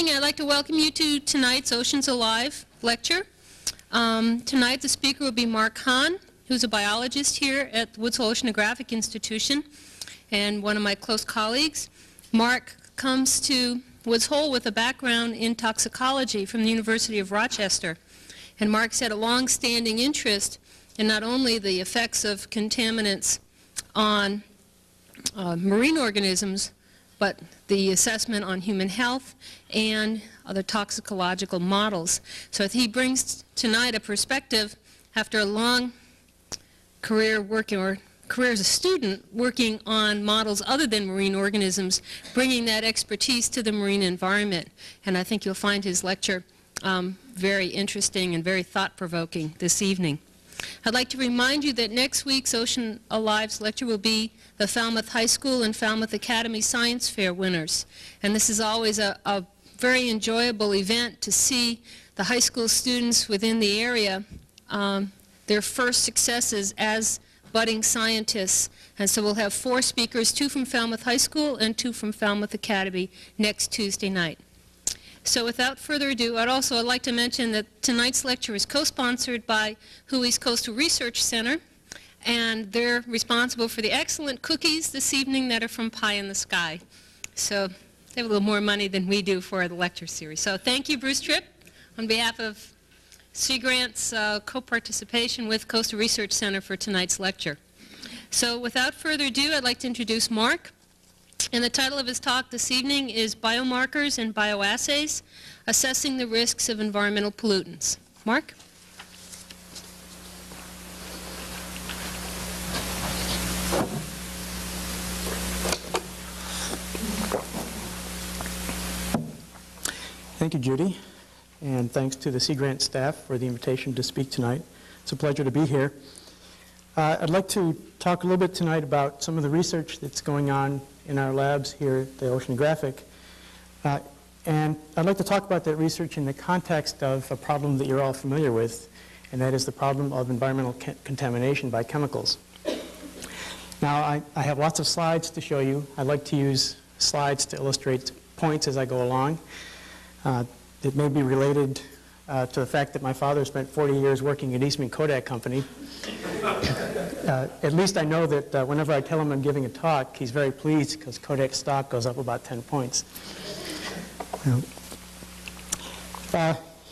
evening. I'd like to welcome you to tonight's Oceans Alive lecture. Tonight the speaker will be Mark Hahn, who's a biologist here at the Woods Hole Oceanographic Institution and one of my close colleagues. Mark comes to Woods Hole with a background in toxicology from the University of Rochester. And Mark's had a long-standing interest in not only the effects of contaminants on marine organisms, but the assessment on human health and other toxicological models. So he brings tonight a perspective after a long career working, or career as a student working on models other than marine organisms, bringing that expertise to the marine environment. And I think you'll find his lecture very interesting and very thought-provoking this evening. I'd like to remind you that next week's Ocean Alive's lecture will be the Falmouth High School and Falmouth Academy Science Fair winners. And this is always a very enjoyable event to see the high school students within the area, their first successes as budding scientists. And so we'll have 4 speakers, 2 from Falmouth High School and 2 from Falmouth Academy next Tuesday night. So without further ado, I'd like to mention that tonight's lecture is co-sponsored by Huey's Coastal Research Center, and they're responsible for the excellent cookies this evening that are from Pie in the Sky. So they have a little more money than we do for the lecture series. So thank you, Bruce Tripp, on behalf of Sea Grant's co-participation with Coastal Research Center for tonight's lecture. So without further ado, I'd like to introduce Mark. And the title of his talk this evening is Biomarkers and Bioassays, Assessing the Risks of Environmental Pollutants. Mark? Thank you, Judy, and thanks to the Sea Grant staff for the invitation to speak tonight. It's a pleasure to be here. I'd like to talk a little bit tonight about some of the research that's going on in our labs here at the Oceanographic. And I'd like to talk about that research in the context of a problem that you're all familiar with, and that is the problem of environmental contamination by chemicals. Now, I have lots of slides to show you. I like to use slides to illustrate points as I go along. It may be related to the fact that my father spent 40 years working at Eastman Kodak Company. At least I know that whenever I tell him I'm giving a talk, he's very pleased because Kodak stock goes up about 10 points.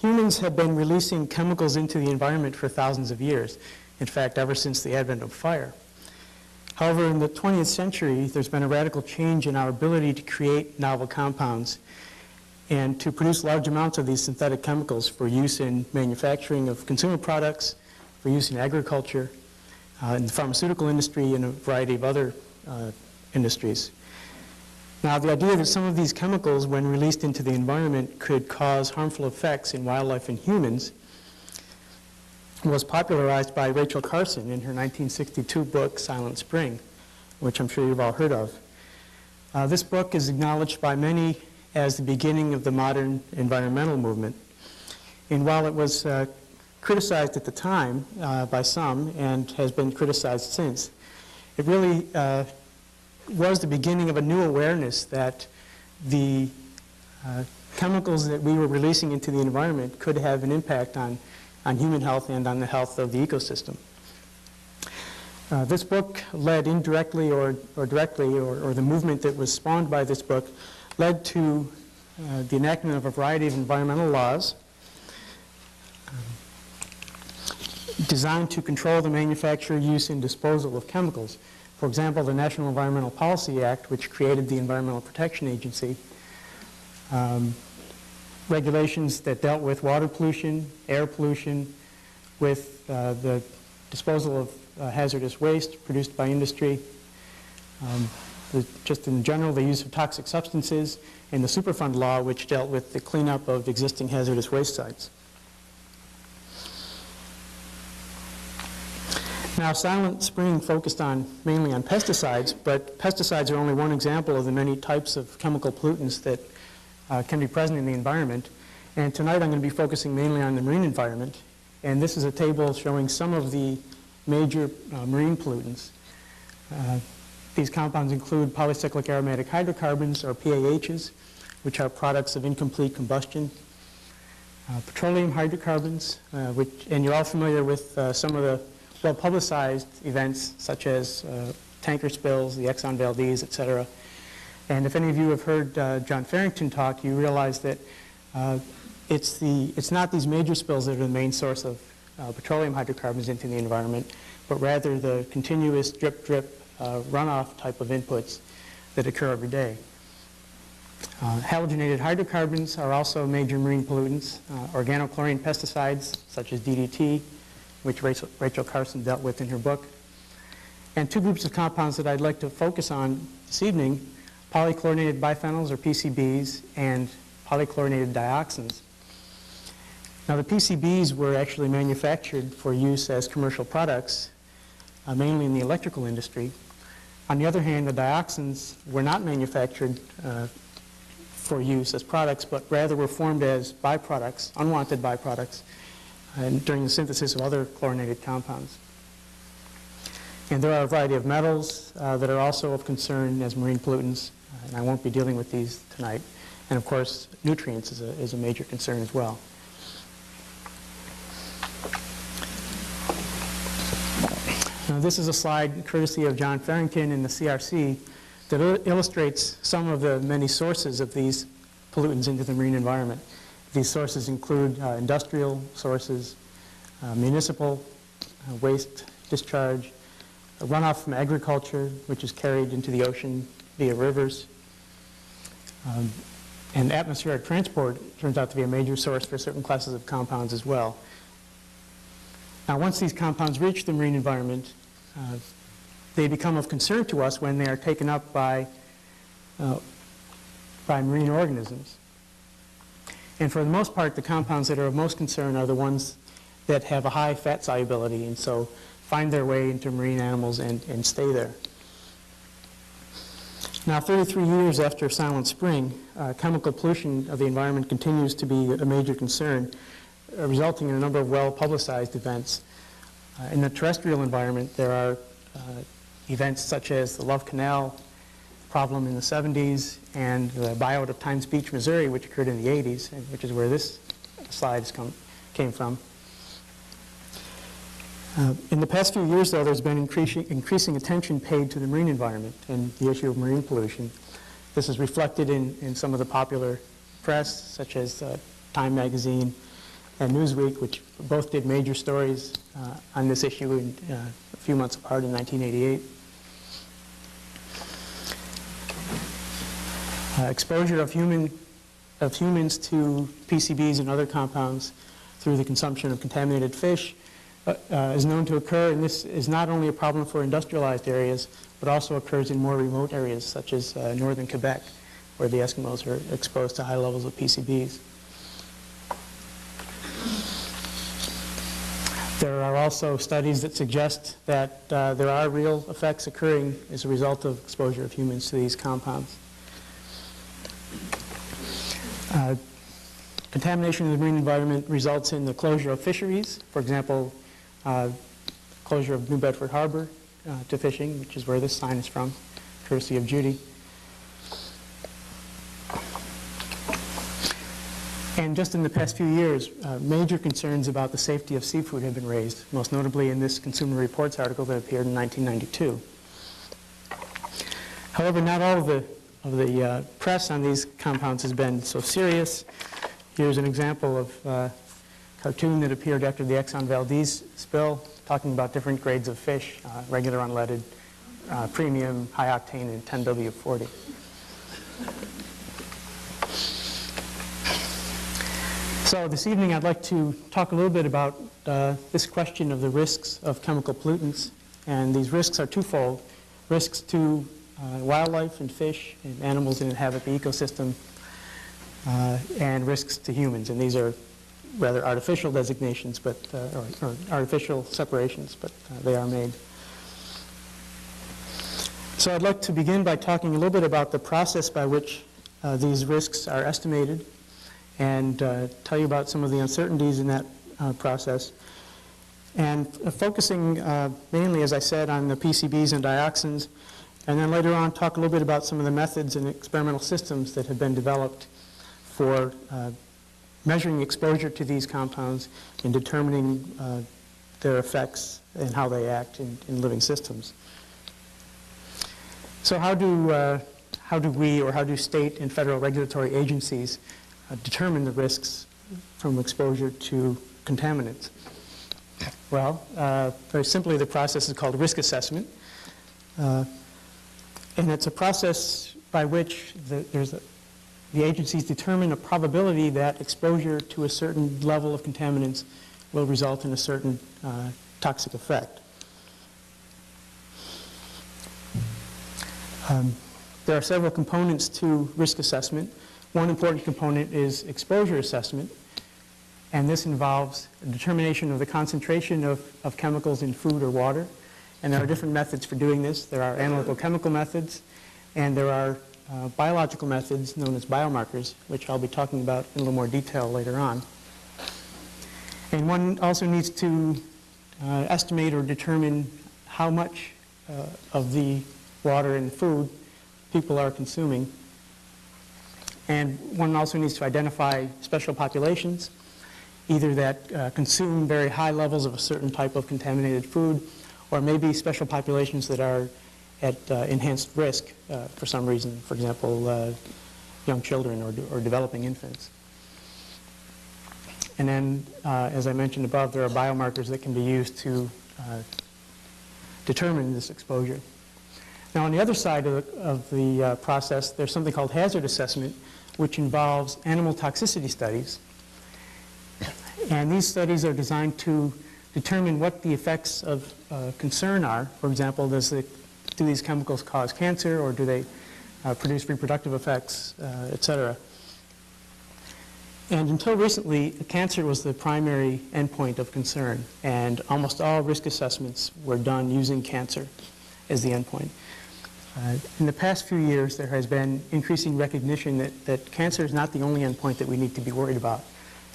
Humans have been releasing chemicals into the environment for thousands of years. In fact, ever since the advent of fire. However, in the 20th century, there's been a radical change in our ability to create novel compounds and to produce large amounts of these synthetic chemicals for use in manufacturing of consumer products, for use in agriculture, in the pharmaceutical industry, and a variety of other industries. Now, the idea that some of these chemicals, when released into the environment, could cause harmful effects in wildlife and humans was popularized by Rachel Carson in her 1962 book, Silent Spring, which I'm sure you've all heard of. This book is acknowledged by many as the beginning of the modern environmental movement. And while it was criticized at the time by some and has been criticized since, it really was the beginning of a new awareness that the chemicals that we were releasing into the environment could have an impact on human health and on the health of the ecosystem. This book led indirectly or directly, or the movement that was spawned by this book, led to the enactment of a variety of environmental laws designed to control the manufacture, use, and disposal of chemicals. For example, the National Environmental Policy Act, which created the Environmental Protection Agency, regulations that dealt with water pollution, air pollution, with the disposal of hazardous waste produced by industry, just in general, the use of toxic substances, and the Superfund law, which dealt with the cleanup of existing hazardous waste sites. Now, Silent Spring focused mainly on pesticides, but pesticides are only one example of the many types of chemical pollutants that can be present in the environment. And tonight I'm going to be focusing mainly on the marine environment. And this is a table showing some of the major marine pollutants. These compounds include polycyclic aromatic hydrocarbons, or PAHs, which are products of incomplete combustion, petroleum hydrocarbons, and you're all familiar with some of the well-publicized events such as tanker spills, the Exxon Valdez, et cetera. And if any of you have heard John Farrington talk, you realize that it's not these major spills that are the main source of petroleum hydrocarbons into the environment, but rather the continuous drip-drip runoff type of inputs that occur every day. Halogenated hydrocarbons are also major marine pollutants. Organochlorine pesticides, such as DDT, which Rachel Carson dealt with in her book. And two groups of compounds that I'd like to focus on this evening, polychlorinated biphenyls, or PCBs, and polychlorinated dioxins. Now, the PCBs were actually manufactured for use as commercial products, mainly in the electrical industry. On the other hand, the dioxins were not manufactured for use as products, but rather were formed as byproducts, unwanted byproducts, during the synthesis of other chlorinated compounds. And there are a variety of metals that are also of concern as marine pollutants, and I won't be dealing with these tonight. And of course, nutrients is a major concern as well. Now, this is a slide courtesy of John Farrington in the CRC that illustrates some of the many sources of these pollutants into the marine environment. These sources include industrial sources, municipal waste discharge, runoff from agriculture, which is carried into the ocean via rivers, and atmospheric transport turns out to be a major source for certain classes of compounds as well. Now, once these compounds reach the marine environment, they become of concern to us when they are taken up by marine organisms. And for the most part, the compounds that are of most concern are the ones that have a high fat solubility and so find their way into marine animals and stay there. Now, 33 years after Silent Spring, chemical pollution of the environment continues to be a major concern, resulting in a number of well-publicized events. In the terrestrial environment, there are events such as the Love Canal problem in the 70s and the buyout of Times Beach, Missouri, which occurred in the 80s, which is where this slide came from. In the past few years, though, there's been increasing attention paid to the marine environment and the issue of marine pollution. This is reflected in some of the popular press, such as Time Magazine and Newsweek, which both did major stories on this issue a few months apart in 1988. Exposure of humans to PCBs and other compounds through the consumption of contaminated fish is known to occur, and this is not only a problem for industrialized areas, but also occurs in more remote areas, such as northern Quebec, where the Eskimos are exposed to high levels of PCBs. There are also studies that suggest that there are real effects occurring as a result of exposure of humans to these compounds. Contamination in the marine environment results in the closure of fisheries. For example, closure of New Bedford Harbor to fishing, which is where this sign is from, courtesy of Judy. And just in the past few years, major concerns about the safety of seafood have been raised, most notably in this Consumer Reports article that appeared in 1992. However, not all of the press on these compounds has been so serious. Here's an example of a cartoon that appeared after the Exxon Valdez spill, talking about different grades of fish, regular unleaded, premium, high octane, and 10W40. So this evening I'd like to talk a little bit about this question of the risks of chemical pollutants. And these risks are twofold: risks to wildlife and fish and animals that inhabit the ecosystem, and risks to humans. And these are rather artificial designations, but or artificial separations, but they are made. So I'd like to begin by talking a little bit about the process by which these risks are estimated, and tell you about some of the uncertainties in that process, and focusing mainly, as I said, on the PCBs and dioxins, And then later on, talk a little bit about some of the methods and experimental systems that have been developed for measuring exposure to these compounds and determining their effects and how they act in living systems. So how do we, or how do state and federal regulatory agencies determine the risks from exposure to contaminants? Well, very simply, the process is called risk assessment. And it's a process by which the agencies determine a probability that exposure to a certain level of contaminants will result in a certain toxic effect. There are several components to risk assessment. One important component is exposure assessment, and this involves a determination of the concentration of chemicals in food or water. And there are different methods for doing this. There are analytical chemical methods, and there are biological methods known as biomarkers, which I'll be talking about in a little more detail later on. And one also needs to estimate or determine how much of the water and food people are consuming. And one also needs to identify special populations, either that consume very high levels of a certain type of contaminated food, or maybe special populations that are at enhanced risk for some reason, for example, young children or developing infants. And then, as I mentioned above, there are biomarkers that can be used to determine this exposure. Now, on the other side of the process, there's something called hazard assessment, which involves animal toxicity studies. And these studies are designed to determine what the effects of concern are. For example, do these chemicals cause cancer, or do they produce reproductive effects, et cetera. And until recently, cancer was the primary endpoint of concern, and almost all risk assessments were done using cancer as the endpoint. In the past few years, there has been increasing recognition that cancer is not the only endpoint that we need to be worried about,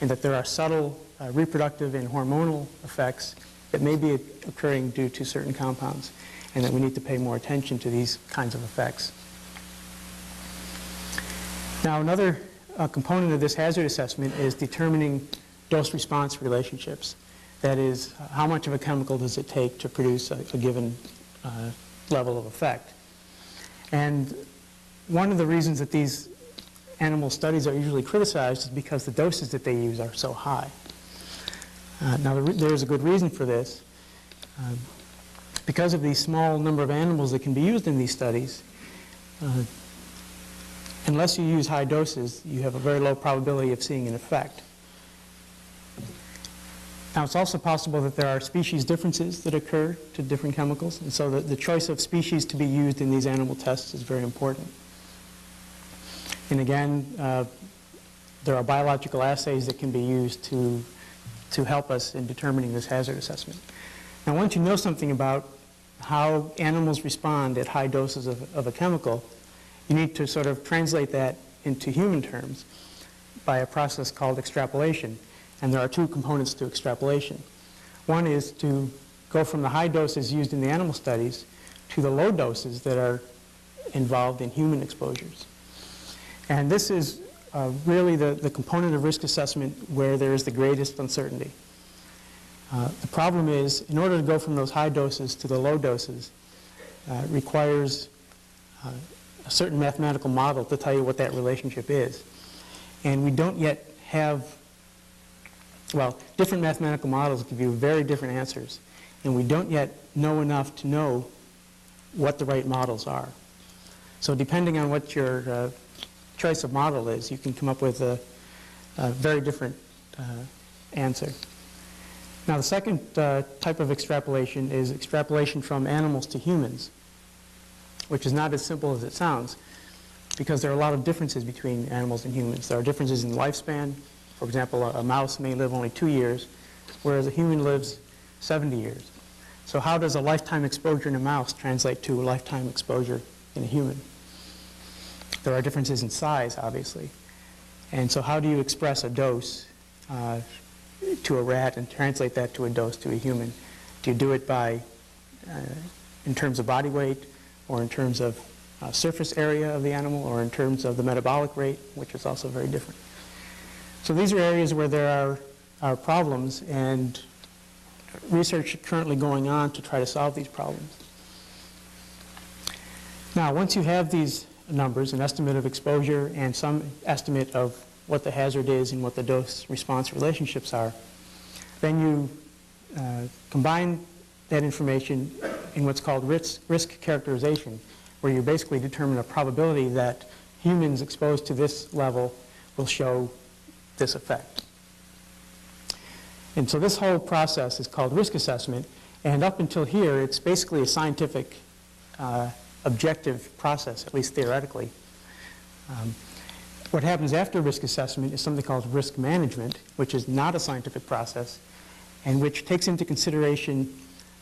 and that there are subtle reproductive and hormonal effects that may be occurring due to certain compounds, and that we need to pay more attention to these kinds of effects. Now, another component of this hazard assessment is determining dose-response relationships. That is, how much of a chemical does it take to produce a given level of effect. And one of the reasons that these animal studies are usually criticized is because the doses that they use are so high. Now, there's a good reason for this. Because of the small number of animals that can be used in these studies, unless you use high doses, you have a very low probability of seeing an effect. Now, it's also possible that there are species differences that occur to different chemicals, and so the choice of species to be used in these animal tests is very important. And again, there are biological assays that can be used to help us in determining this hazard assessment. Now, once you know something about how animals respond at high doses of a chemical, you need to sort of translate that into human terms by a process called extrapolation. And there are two components to extrapolation. One is to go from the high doses used in the animal studies to the low doses that are involved in human exposures. And this is really the component of risk assessment where there is the greatest uncertainty. The problem is, in order to go from those high doses to the low doses, requires a certain mathematical model to tell you what that relationship is. And we don't yet have, well, different mathematical models give you very different answers, and we don't yet know enough to know what the right models are. So depending on what your choice of model is, you can come up with a very different answer. Now, the second type of extrapolation is extrapolation from animals to humans, which is not as simple as it sounds, because there are a lot of differences between animals and humans. There are differences in lifespan. For example, a mouse may live only 2 years, whereas a human lives 70 years. So how does a lifetime exposure in a mouse translate to a lifetime exposure in a human? There are differences in size, obviously. And so how do you express a dose to a rat and translate that to a dose to a human? Do you do it by, in terms of body weight, or in terms of surface area of the animal, or in terms of the metabolic rate, which is also very different. So these are areas where there are problems, and research is currently going on to try to solve these problems. Now, once you have these numbers, an estimate of exposure and some estimate of what the hazard is and what the dose-response relationships are, then you combine that information in what's called risk characterization, where you basically determine a probability that humans exposed to this level will show this effect. And so this whole process is called risk assessment, and up until here, it's basically a scientific, objective process, at least theoretically. What happens after risk assessment is something called risk management, which is not a scientific process, and which takes into consideration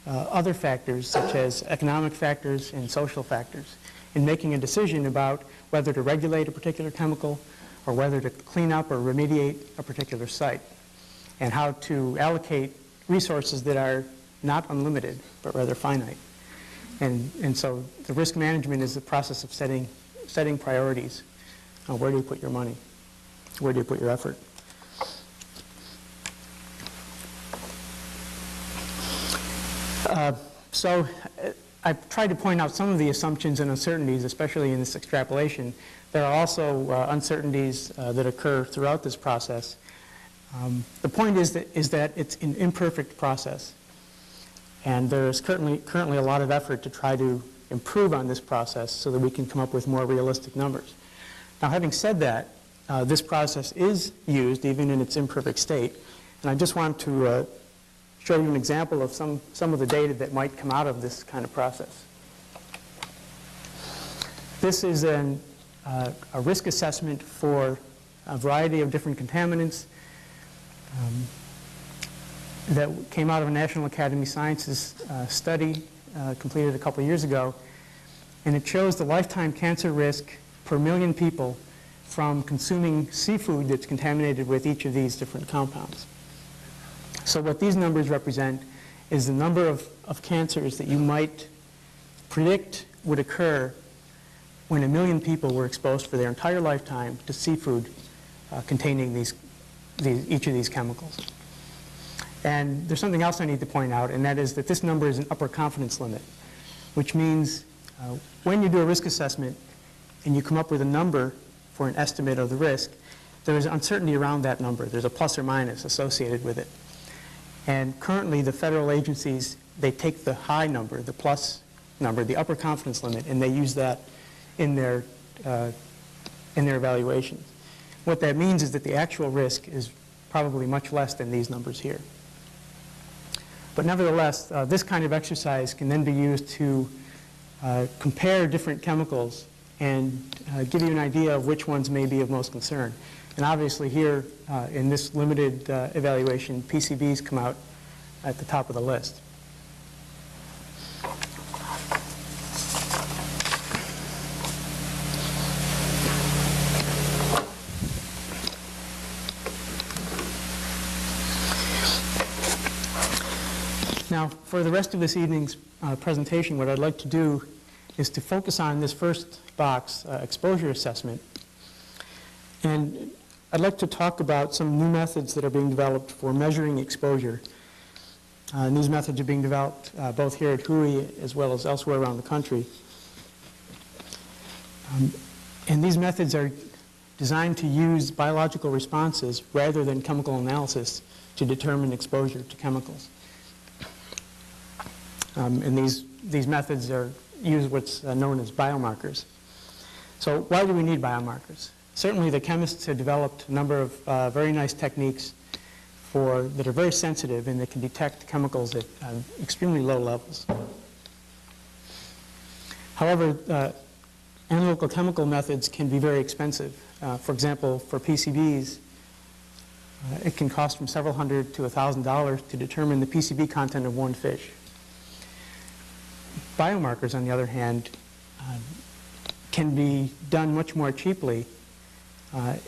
other factors, such as economic factors and social factors, in making a decision about whether to regulate a particular chemical, or whether to clean up or remediate a particular site, and how to allocate resources that are not unlimited, but rather finite. And so the risk management is the process of setting priorities. Where do you put your money? Where do you put your effort? So I've tried to point out some of the assumptions and uncertainties, especially in this extrapolation. There are also uncertainties that occur throughout this process. The point is that it's an imperfect process, and there is currently a lot of effort to try to improve on this process so that we can come up with more realistic numbers. Now, having said that, this process is used even in its imperfect state, and I just want to show you an example of some of the data that might come out of this kind of process. This is a risk assessment for a variety of different contaminants that came out of a National Academy of Sciences study completed a couple years ago, and it shows the lifetime cancer risk per million people from consuming seafood that's contaminated with each of these different compounds. So what these numbers represent is the number of cancers that you might predict would occur when 1 million people were exposed for their entire lifetime to seafood containing each of these chemicals. And there's something else I need to point out, and that is that this number is an upper confidence limit, which means when you do a risk assessment and you come up with a number for an estimate of the risk, there is uncertainty around that number. There's a plus or minus associated with it. And currently, the federal agencies, they take the high number, the plus number, the upper confidence limit, and they use that in their evaluations. What that means is that the actual risk is probably much less than these numbers here. But nevertheless, this kind of exercise can then be used to compare different chemicals and give you an idea of which ones may be of most concern. And obviously here, in this limited evaluation, PCBs come out at the top of the list. Now, for the rest of this evening's presentation, what I'd like to do is to focus on this first box, exposure assessment. And I'd like to talk about some new methods that are being developed for measuring exposure. And these methods are being developed both here at HUI as well as elsewhere around the country. And these methods are designed to use biological responses rather than chemical analysis to determine exposure to chemicals. And these methods use what's known as biomarkers. So why do we need biomarkers? Certainly the chemists have developed a number of very nice techniques that are very sensitive and that can detect chemicals at extremely low levels. However, analytical chemical methods can be very expensive. For example, for PCBs, it can cost from several hundred to $1,000 to determine the PCB content of one fish. Biomarkers, on the other hand, can be done much more cheaply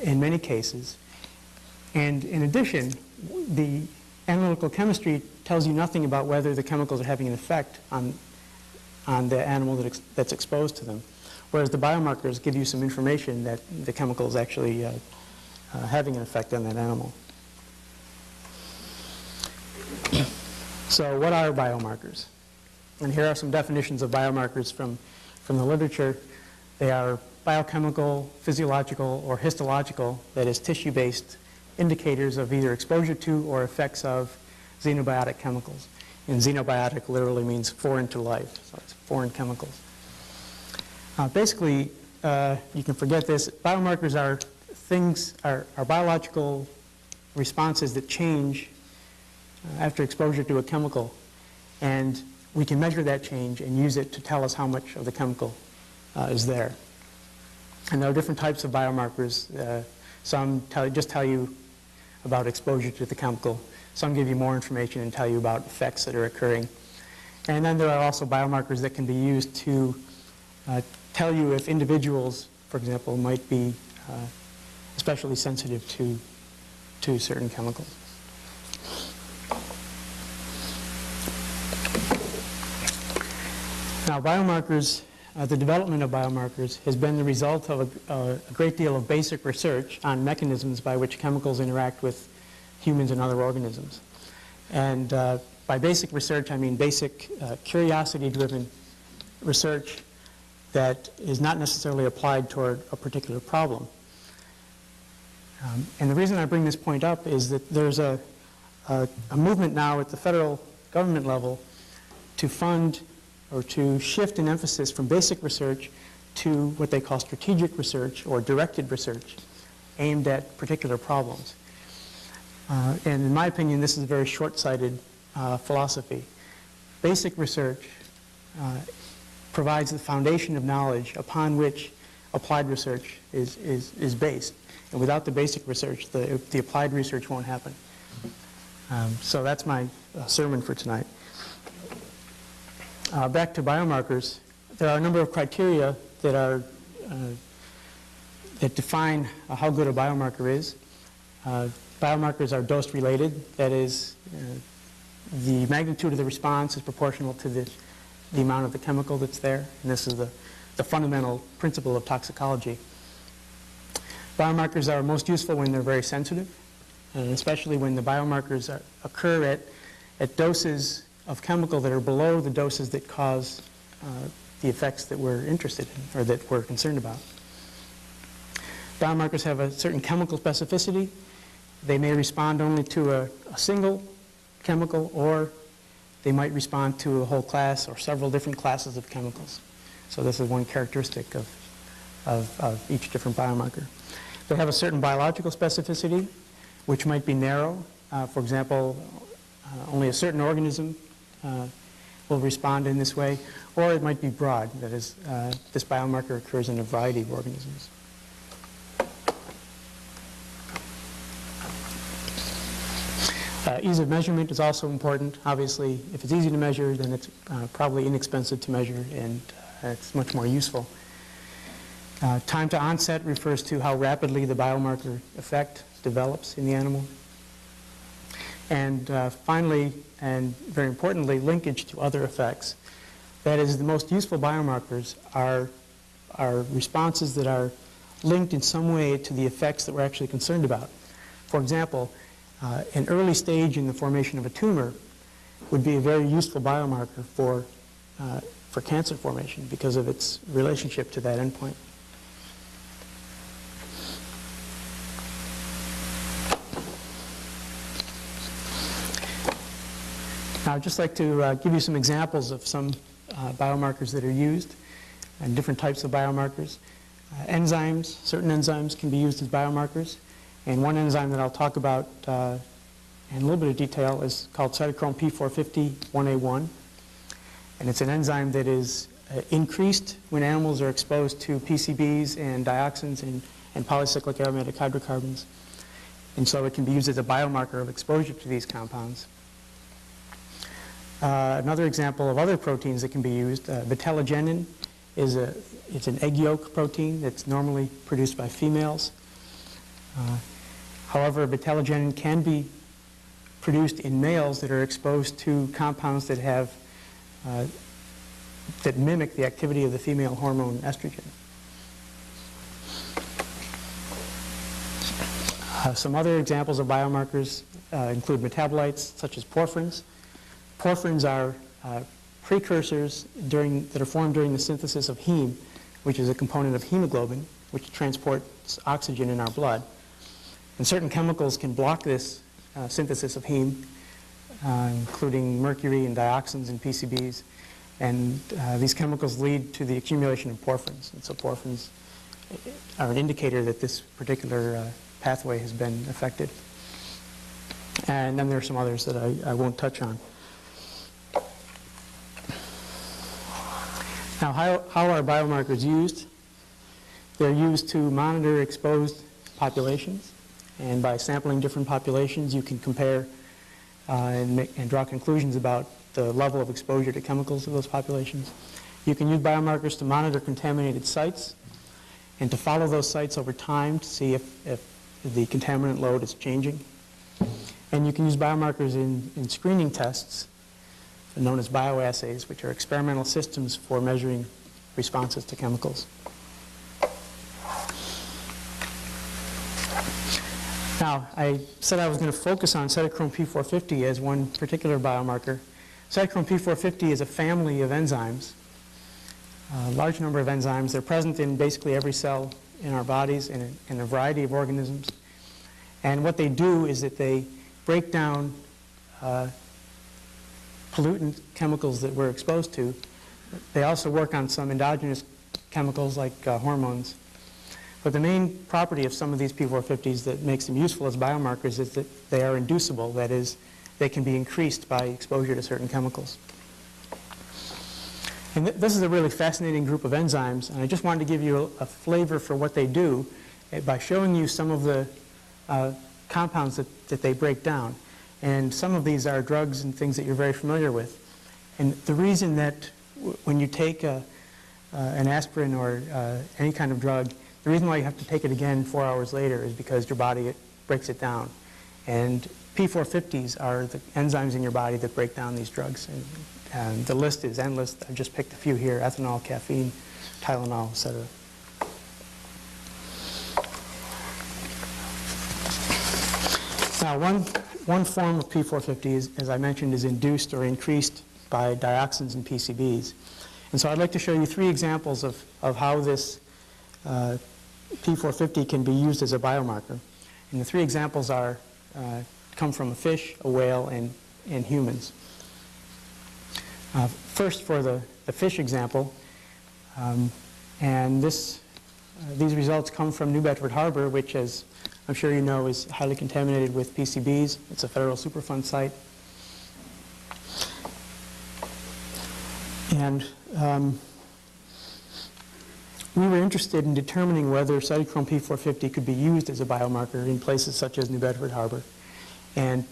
in many cases. And in addition, the analytical chemistry tells you nothing about whether the chemicals are having an effect on on the animal that's exposed to them, whereas the biomarkers give you some information that the chemical is actually having an effect on that animal. So what are biomarkers? And here are some definitions of biomarkers from the literature. They are biochemical, physiological, or histological, that is tissue-based indicators of either exposure to or effects of xenobiotic chemicals. And xenobiotic literally means foreign to life, so it's foreign chemicals. Basically, you can forget this. Biomarkers are biological responses that change after exposure to a chemical, and we can measure that change and use it to tell us how much of the chemical is there. And there are different types of biomarkers. Some just tell you about exposure to the chemical. Some give you more information and tell you about effects that are occurring. And then there are also biomarkers that can be used to tell you if individuals, for example, might be especially sensitive to certain chemicals. Now, biomarkers, the development of biomarkers has been the result of a great deal of basic research on mechanisms by which chemicals interact with humans and other organisms. And by basic research, I mean basic curiosity-driven research that is not necessarily applied toward a particular problem. And the reason I bring this point up is that there's a movement now at the federal government level to fund or to shift an emphasis from basic research to what they call strategic research or directed research aimed at particular problems. And in my opinion, this is a very short-sighted philosophy. Basic research provides the foundation of knowledge upon which applied research is based. And without the basic research, the applied research won't happen. So that's my sermon for tonight. Back to biomarkers, there are a number of criteria that define how good a biomarker is. Biomarkers are dose-related, that is, the magnitude of the response is proportional to the amount of the chemical that's there, and this is the fundamental principle of toxicology. Biomarkers are most useful when they're very sensitive, and especially when the biomarkers occur at doses of chemical that are below the doses that cause the effects that we're interested in or that we're concerned about. Biomarkers have a certain chemical specificity. They may respond only to a single chemical, or they might respond to a whole class or several different classes of chemicals. So this is one characteristic of each different biomarker. They have a certain biological specificity, which might be narrow. For example, only a certain organism will respond in this way, or it might be broad. That is, this biomarker occurs in a variety of organisms. Ease of measurement is also important. Obviously, if it's easy to measure, then it's probably inexpensive to measure, and it's much more useful. Time to onset refers to how rapidly the biomarker effect develops in the animal. And finally, and very importantly, linkage to other effects. That is, the most useful biomarkers are responses that are linked in some way to the effects that we're actually concerned about. For example, an early stage in the formation of a tumor would be a very useful biomarker for cancer formation because of its relationship to that endpoint. Now, I'd just like to give you some examples of some biomarkers that are used and different types of biomarkers. Enzymes, certain enzymes can be used as biomarkers. And one enzyme that I'll talk about in a little bit of detail is called cytochrome P450-1A1. And it's an enzyme that is increased when animals are exposed to PCBs and dioxins and polycyclic aromatic hydrocarbons. And so it can be used as a biomarker of exposure to these compounds. Another example of other proteins that can be used, vitellogenin it's an egg yolk protein that's normally produced by females. However, vitellogenin can be produced in males that are exposed to compounds that have that mimic the activity of the female hormone estrogen. Some other examples of biomarkers include metabolites such as porphyrins. Porphyrins are precursors that are formed during the synthesis of heme, which is a component of hemoglobin, which transports oxygen in our blood. And certain chemicals can block this synthesis of heme, including mercury and dioxins and PCBs. And these chemicals lead to the accumulation of porphyrins. And so porphyrins are an indicator that this particular pathway has been affected. And then there are some others that I won't touch on. Now, how are biomarkers used? They're used to monitor exposed populations. And by sampling different populations, you can compare and draw conclusions about the level of exposure to chemicals of those populations. You can use biomarkers to monitor contaminated sites and to follow those sites over time to see if the contaminant load is changing. And you can use biomarkers in screening tests known as bioassays, which are experimental systems for measuring responses to chemicals. Now, I said I was going to focus on cytochrome P450 as one particular biomarker. Cytochrome P450 is a family of enzymes, a large number of enzymes. They're present in basically every cell in our bodies in a variety of organisms. And what they do is that they break down pollutant chemicals that we're exposed to. They also work on some endogenous chemicals like hormones. But the main property of some of these P450s that makes them useful as biomarkers is that they are inducible. That is, they can be increased by exposure to certain chemicals. And this is a really fascinating group of enzymes, and I just wanted to give you a flavor for what they do by showing you some of the compounds that they break down. And some of these are drugs and things that you're very familiar with. And the reason that when you take an aspirin or any kind of drug, the reason why you have to take it again 4 hours later is because your body breaks it down. And P450s are the enzymes in your body that break down these drugs. And the list is endless. I've just picked a few here: ethanol, caffeine, Tylenol, etc. Now, one form of P450 is, as I mentioned, is induced or increased by dioxins and PCBs. And so I'd like to show you 3 examples of how this P450 can be used as a biomarker. And the 3 examples come from a fish, a whale, and humans. First, for the fish example, and these results come from New Bedford Harbor, which, as I'm sure you know, is highly contaminated with PCBs. It's a federal Superfund site. And we were interested in determining whether cytochrome P450 could be used as a biomarker in places such as New Bedford Harbor. And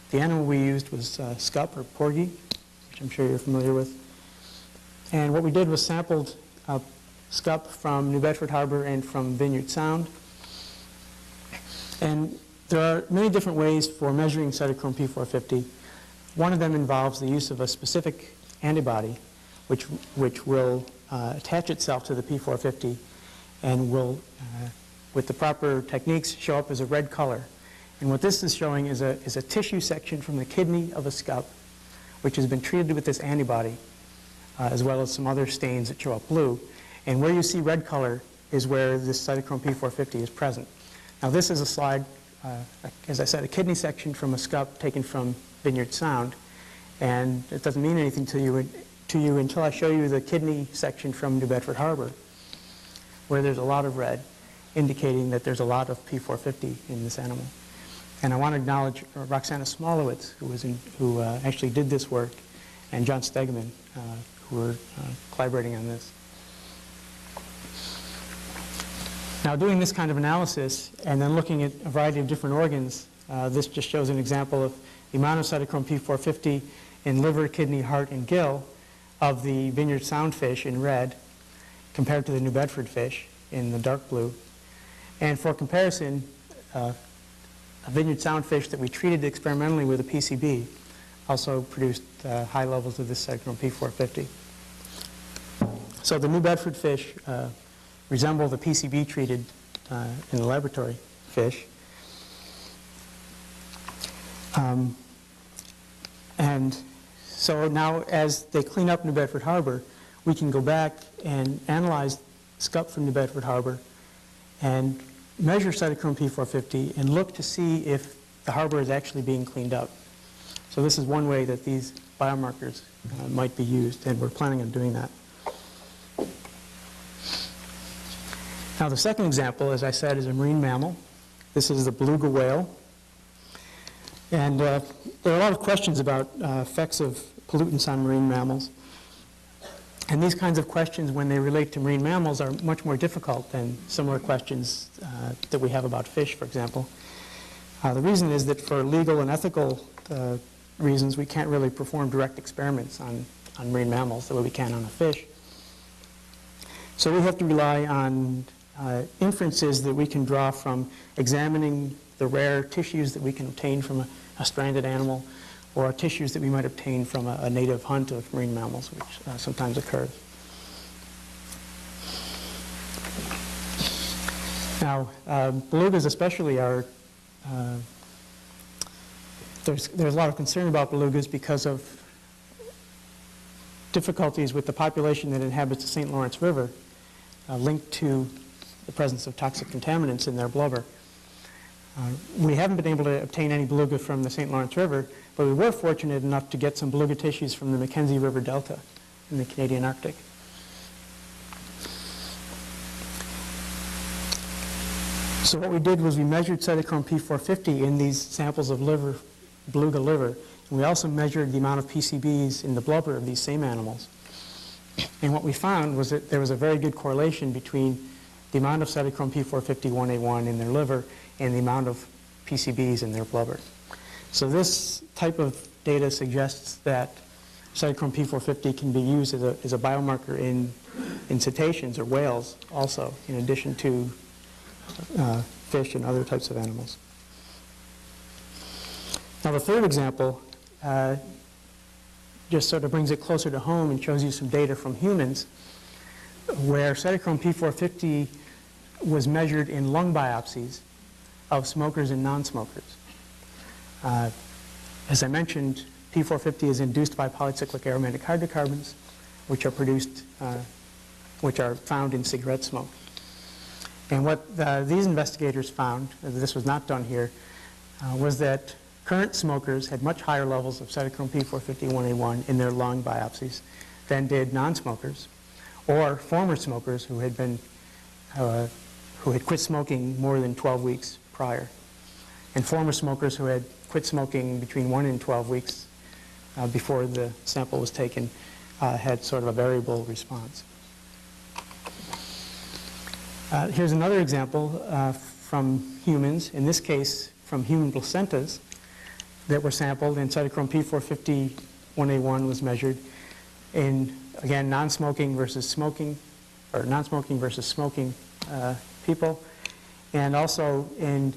the animal we used was scup, or porgy, which I'm sure you're familiar with. And what we did was sampled scup from New Bedford Harbor and from Vineyard Sound. And there are many different ways for measuring cytochrome P450. One of them involves the use of a specific antibody, which will attach itself to the P450 and will, with the proper techniques, show up as a red color. And what this is showing is a tissue section from the kidney of a scup, which has been treated with this antibody, as well as some other stains that show up blue. And where you see red color is where this cytochrome P450 is present. Now, this is a slide, as I said, a kidney section from a scup taken from Vineyard Sound. And it doesn't mean anything to you until I show you the kidney section from New Bedford Harbor, where there's a lot of red, indicating that there's a lot of P450 in this animal. And I want to acknowledge Roxana Smolowitz, who actually did this work, and John Stegman, who were collaborating on this. Now, doing this kind of analysis and then looking at a variety of different organs, this just shows an example of the amount of cytochrome P450 in liver, kidney, heart, and gill of the Vineyard Sound fish in red compared to the New Bedford fish in the dark blue. And for comparison, a Vineyard Sound fish that we treated experimentally with a PCB also produced high levels of this cytochrome P450. So the New Bedford fish resemble the PCB-treated in the laboratory fish. And so now, as they clean up New Bedford Harbor, we can go back and analyze scup from New Bedford Harbor and measure cytochrome P450 and look to see if the harbor is actually being cleaned up. So this is one way that these biomarkers might be used, and we're planning on doing that. Now the second example, as I said, is a marine mammal. This is the beluga whale. And there are a lot of questions about effects of pollutants on marine mammals. And these kinds of questions, when they relate to marine mammals, are much more difficult than similar questions that we have about fish, for example. The reason is that for legal and ethical reasons, we can't really perform direct experiments on marine mammals the way we can on a fish. So we have to rely on inferences that we can draw from examining the rare tissues that we can obtain from a stranded animal, or tissues that we might obtain from a native hunt of marine mammals, which sometimes occurs. Now, belugas especially are, there's a lot of concern about belugas because of difficulties with the population that inhabits the St. Lawrence River, linked to the presence of toxic contaminants in their blubber. We haven't been able to obtain any beluga from the St. Lawrence River, but we were fortunate enough to get some beluga tissues from the Mackenzie River Delta in the Canadian Arctic. So what we did was we measured cytochrome P450 in these samples of liver, beluga liver, and we also measured the amount of PCBs in the blubber of these same animals. And what we found was that there was a very good correlation between the amount of cytochrome P450-1A1 in their liver and the amount of PCBs in their blubber. So this type of data suggests that cytochrome P450 can be used as a biomarker in cetaceans or whales also, in addition to fish and other types of animals. Now the third example just sort of brings it closer to home and shows you some data from humans where cytochrome P450 was measured in lung biopsies of smokers and non-smokers. As I mentioned, P450 is induced by polycyclic aromatic hydrocarbons, which are produced, which are found in cigarette smoke. And what these investigators found, this was not done here, was that current smokers had much higher levels of cytochrome P450-1A1 in their lung biopsies than did non-smokers, or former smokers who had been who had quit smoking more than 12 weeks prior, and former smokers who had quit smoking between 1 and 12 weeks before the sample was taken had sort of a variable response. Here's another example from humans, in this case from human placentas that were sampled, and cytochrome P450-1A1 was measured in, again, non-smoking versus smoking, or non-smoking versus smoking people, and also in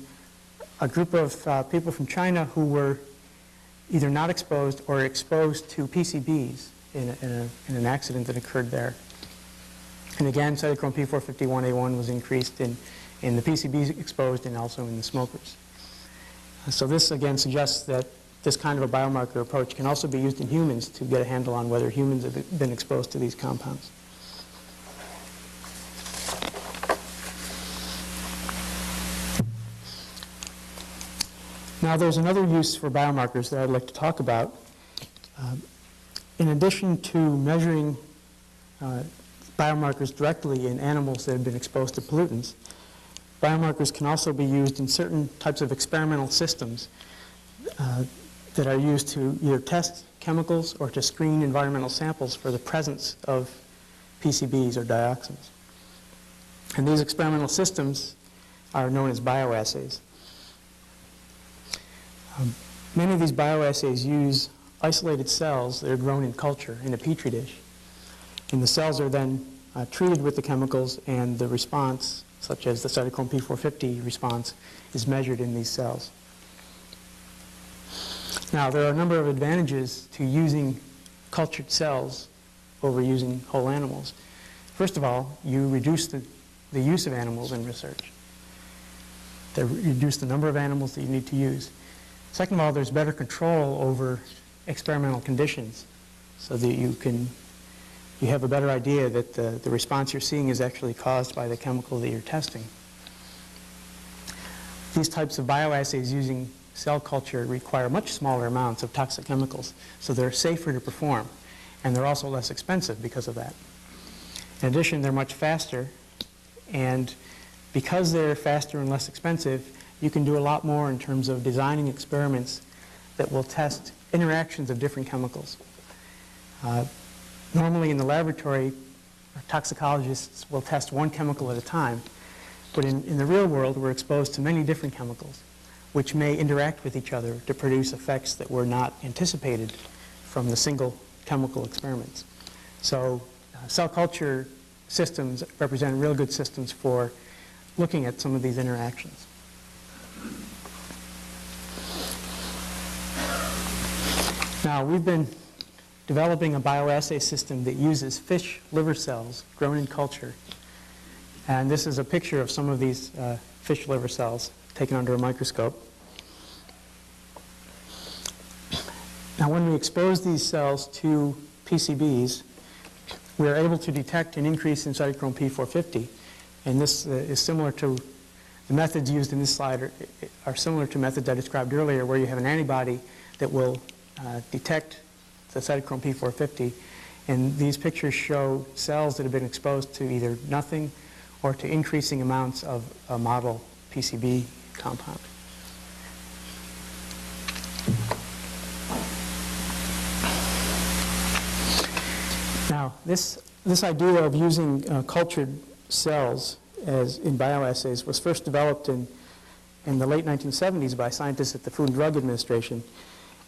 a group of people from China who were either not exposed or exposed to PCBs in an accident that occurred there. And again, cytochrome P450-1A1 was increased in the PCBs exposed and also in the smokers. So this again suggests that this kind of a biomarker approach can also be used in humans to get a handle on whether humans have been exposed to these compounds. Now there's another use for biomarkers that I'd like to talk about. In addition to measuring biomarkers directly in animals that have been exposed to pollutants, biomarkers can also be used in certain types of experimental systems that are used to either test chemicals or to screen environmental samples for the presence of PCBs or dioxins. And these experimental systems are known as bioassays. Many of these bioassays use isolated cells that are grown in culture in a petri dish. And the cells are then treated with the chemicals, and the response, such as the cytochrome P450 response, is measured in these cells. Now, there are a number of advantages to using cultured cells over using whole animals. First of all, you reduce the use of animals in research. They reduce the number of animals that you need to use. Second of all, there's better control over experimental conditions so that you have a better idea that the response you're seeing is actually caused by the chemical that you're testing. These types of bioassays using cell culture require much smaller amounts of toxic chemicals, so they're safer to perform, and they're also less expensive because of that. In addition, they're much faster, and because they're faster and less expensive, you can do a lot more in terms of designing experiments that will test interactions of different chemicals. Normally in the laboratory, toxicologists will test one chemical at a time, but in the real world, we're exposed to many different chemicals, which may interact with each other to produce effects that were not anticipated from the single chemical experiments. So cell culture systems represent real good systems for looking at some of these interactions. Now, we've been developing a bioassay system that uses fish liver cells grown in culture. And this is a picture of some of these fish liver cells taken under a microscope. Now, when we expose these cells to PCBs, we are able to detect an increase in cytochrome P450. And this is similar to the methods used in this slide are similar to methods I described earlier, where you have an antibody that will detect the cytochrome P450. And these pictures show cells that have been exposed to either nothing or to increasing amounts of a model PCB compound. Now, this idea of using cultured cells as in bioassays was first developed in the late 1970s by scientists at the Food and Drug Administration.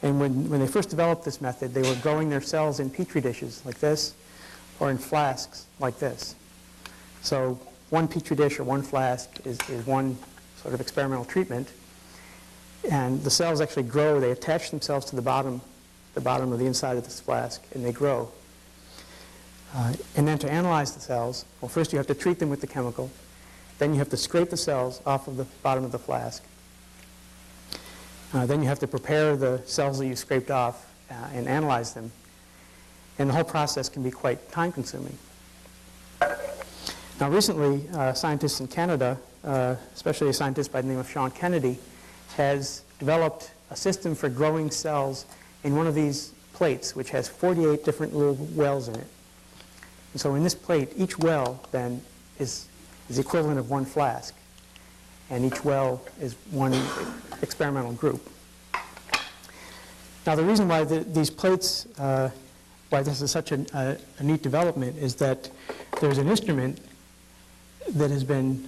And when they first developed this method, they were growing their cells in petri dishes like this or in flasks like this. So one petri dish or one flask is one sort of experimental treatment. And the cells actually grow. They attach themselves to the bottom of the inside of this flask, and they grow. And then to analyze the cells, well, first you have to treat them with the chemical. Then you have to scrape the cells off of the bottom of the flask. Then you have to prepare the cells that you scraped off and analyze them. And the whole process can be quite time-consuming. Now, recently, scientists in Canada, especially a scientist by the name of Sean Kennedy, has developed a system for growing cells in one of these plates, which has 48 different little wells in it. And so in this plate, each well then is the equivalent of one flask, and each well is one experimental group. Now, the reason why these plates, why this is such a neat development, is that there's an instrument that has been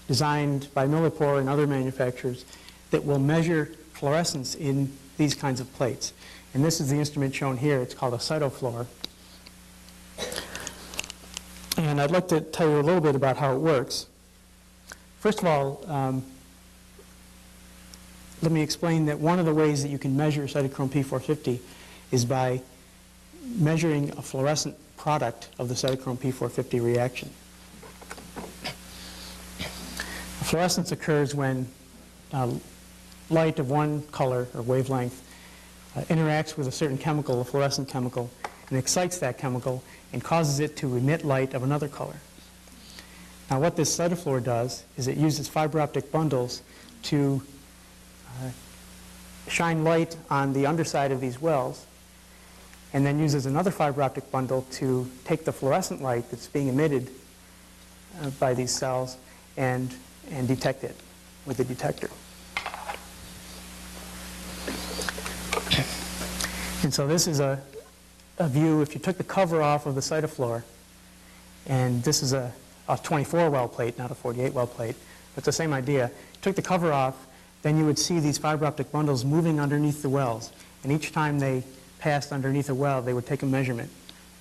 designed by Millipore and other manufacturers that will measure fluorescence in these kinds of plates. And this is the instrument shown here. It's called a cytofluor. And I'd like to tell you a little bit about how it works. First of all, let me explain that one of the ways that you can measure cytochrome P450 is by measuring a fluorescent product of the cytochrome P450 reaction. Fluorescence occurs when light of one color or wavelength interacts with a certain chemical, a fluorescent chemical, and excites that chemical and causes it to emit light of another color. Now, what this cytofluor does is it uses fiber optic bundles to shine light on the underside of these wells, and then uses another fiber optic bundle to take the fluorescent light that's being emitted by these cells and detect it with the detector. And so this is a view, if you took the cover off of the cytofluor, and this is a 24-well plate, not a 48-well plate, but it's the same idea. Took the cover off, then you would see these fiber optic bundles moving underneath the wells. And each time they passed underneath a well, they would take a measurement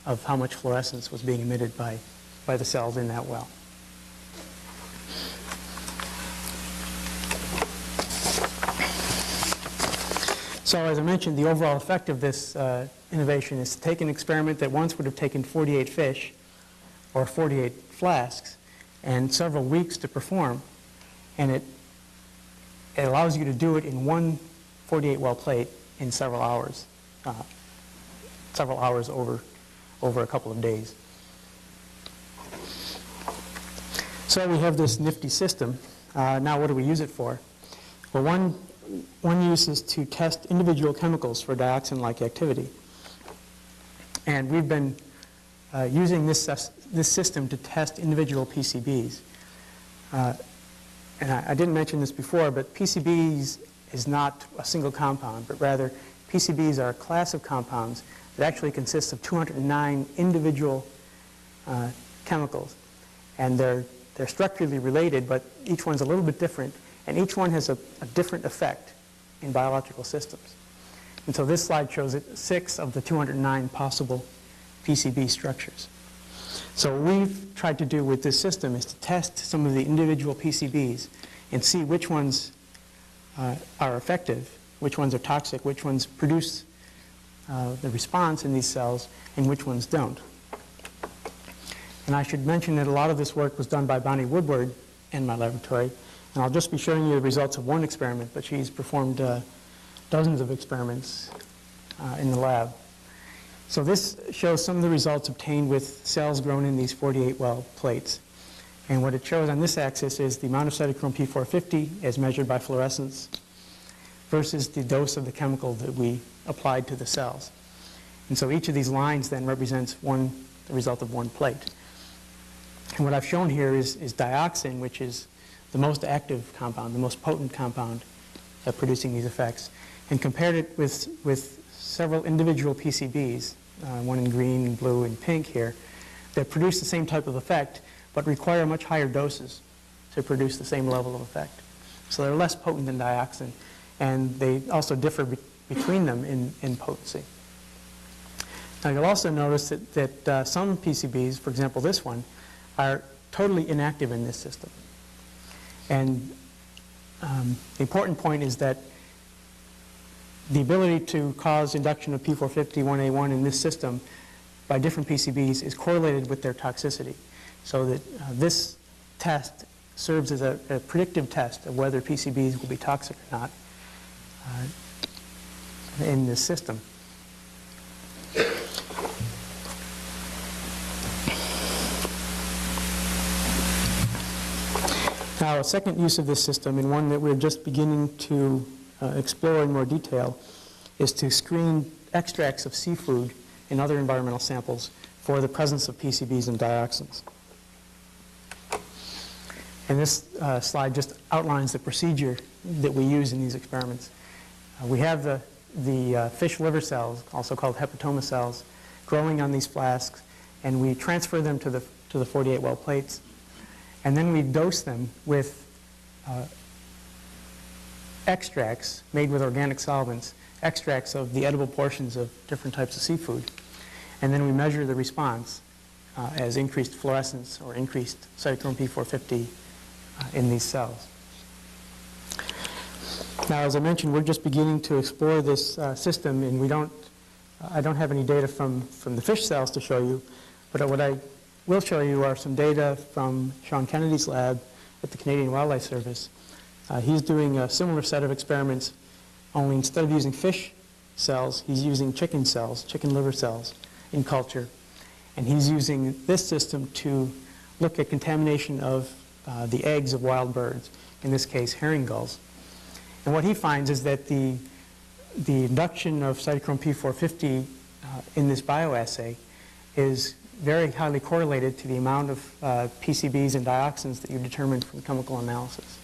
of how much fluorescence was being emitted by the cells in that well. So as I mentioned, the overall effect of this innovation is to take an experiment that once would have taken 48 fish, or 48 flasks and several weeks to perform, and it allows you to do it in one 48 well plate in several hours over a couple of days. So we have this nifty system. Now what do we use it for? Well, one use is to test individual chemicals for dioxin-like activity. And we've been using this system to test individual PCBs. And I didn't mention this before, but PCBs is not a single compound, but rather PCBs are a class of compounds that actually consists of 209 individual chemicals. And they're structurally related, but each one's a little bit different, and each one has a different effect in biological systems. And so this slide shows 6 of the 209 possible PCB structures. So what we've tried to do with this system is to test some of the individual PCBs and see which ones are effective, which ones are toxic, which ones produce the response in these cells, and which ones don't. And I should mention that a lot of this work was done by Bonnie Woodward in my laboratory, and I'll just be showing you the results of one experiment, but she's performed dozens of experiments in the lab. So this shows some of the results obtained with cells grown in these 48 well plates. And what it shows on this axis is the amount of cytochrome P450 as measured by fluorescence versus the dose of the chemical that we applied to the cells. And so each of these lines then represents the result of one plate. And what I've shown here is dioxin, which is the most active compound, the most potent compound at producing these effects, and compared it with several individual PCBs, one in green and blue and pink here, that produce the same type of effect, but require much higher doses to produce the same level of effect. So they're less potent than dioxin, and they also differ between them in potency. Now you'll also notice that some PCBs, for example this one, are totally inactive in this system. And the important point is that the ability to cause induction of P450-1A1 in this system by different PCBs is correlated with their toxicity. So that this test serves as a predictive test of whether PCBs will be toxic or not in this system. Now, a second use of this system, and one that we're just beginning to explore in more detail, is to screen extracts of seafood and other environmental samples for the presence of PCBs and dioxins. And this slide just outlines the procedure that we use in these experiments. We have the fish liver cells, also called hepatoma cells, growing on these flasks, and we transfer them to the 48 well plates. And then we dose them with extracts made with organic solvents, extracts of the edible portions of different types of seafood. And then we measure the response as increased fluorescence or increased cytochrome P450 in these cells. Now, as I mentioned, we're just beginning to explore this system, and I don't have any data from the fish cells to show you, but what I will show you are some data from Sean Kennedy's lab at the Canadian Wildlife Service. He's doing a similar set of experiments, only instead of using fish cells, he's using chicken cells, chicken liver cells in culture. And he's using this system to look at contamination of the eggs of wild birds, in this case herring gulls. And what he finds is that the induction of cytochrome P450 in this bioassay is very highly correlated to the amount of PCBs and dioxins that you determine from chemical analysis.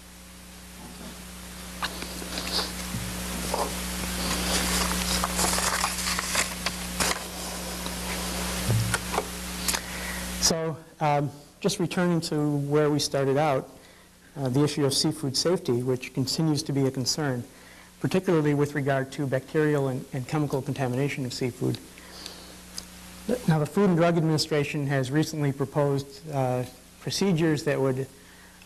So just returning to where we started out, the issue of seafood safety, which continues to be a concern, particularly with regard to bacterial and chemical contamination of seafood. Now, the Food and Drug Administration has recently proposed procedures that would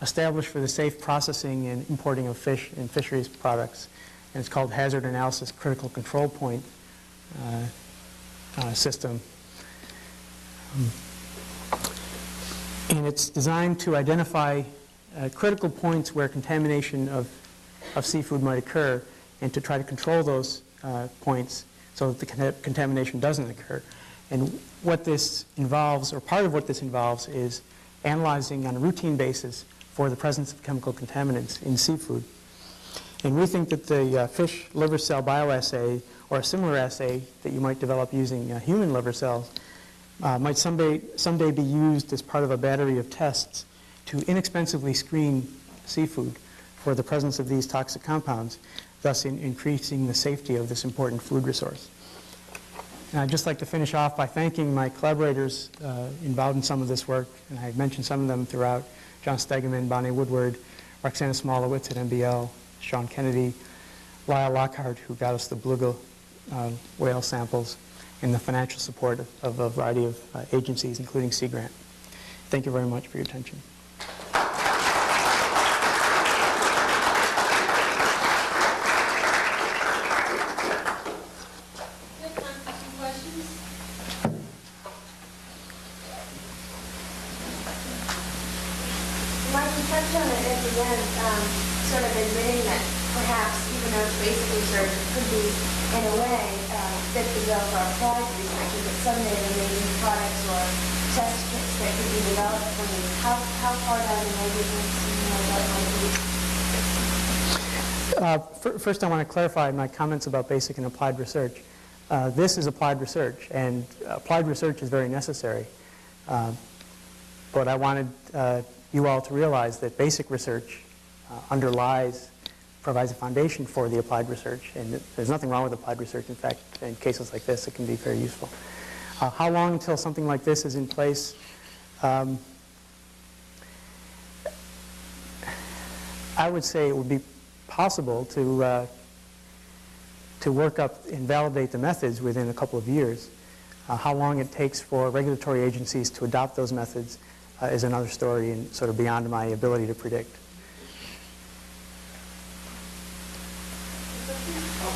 establish for the safe processing and importing of fish and fisheries products, and it's called Hazard Analysis Critical Control Point system. And it's designed to identify critical points where contamination of seafood might occur and to try to control those points so that the contamination doesn't occur. And what this involves, or part of what this involves, is analyzing on a routine basis for the presence of chemical contaminants in seafood. And we think that the fish liver cell bioassay, or a similar assay that you might develop using human liver cells, might someday be used as part of a battery of tests to inexpensively screen seafood for the presence of these toxic compounds, thus increasing the safety of this important food resource. And I'd just like to finish off by thanking my collaborators involved in some of this work, and I mentioned some of them throughout: John Stegeman, Bonnie Woodward, Roxana Smolowitz at MBL, Sean Kennedy, Lyle Lockhart, who got us the beluga whale samples, and the financial support of a variety of agencies, including Sea Grant. Thank you very much for your attention. Mike, you touched on it at the end, sort of admitting that perhaps even though basic research could be, in a way, fit the bill for applied research, that someday there may be products or test kits that could be developed from these. How far down the road do you think that might be? First, I want to clarify my comments about basic and applied research. This is applied research, and applied research is very necessary. But I wanted you all to realize that basic research provides a foundation for the applied research, and there's nothing wrong with applied research. In fact, in cases like this, it can be very useful. How long until something like this is in place? I would say it would be possible to work up and validate the methods within a couple of years. How long it takes for regulatory agencies to adopt those methods is another story and sort of beyond my ability to predict.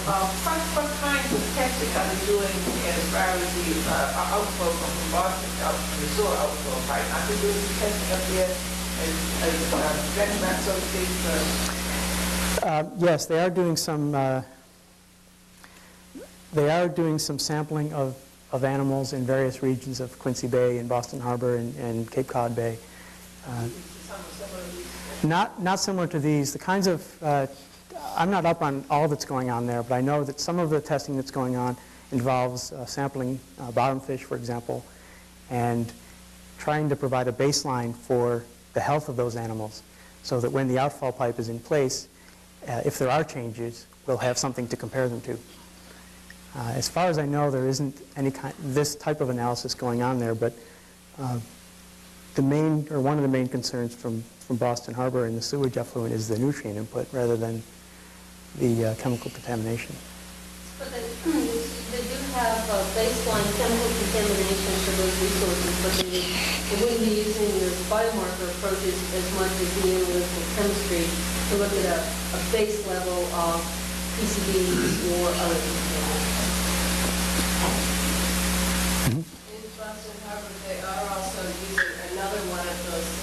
What kinds of testing are they doing as far as the outflow from Boston, the sewer outflow pipe? Are they doing testing up there as benchmark, so to speak? Yes, they are doing some sampling of animals in various regions of Quincy Bay and Boston Harbor and Cape Cod Bay. Not similar to these. The kinds of I'm not up on all that's going on there, but I know that some of the testing that's going on involves sampling bottom fish, for example, and trying to provide a baseline for the health of those animals so that when the outfall pipe is in place, if there are changes, we'll have something to compare them to. As far as I know, there isn't this type of analysis going on there, but one of the main concerns from Boston Harbor and the sewage effluent is the nutrient input rather than the chemical contamination. But they do have baseline chemical contamination for those resources, but they wouldn't be using the biomarker approaches as much as the analytical chemistry to look at a base level of PCBs or other contaminants. In Boston Harbor, they are also using another one of those,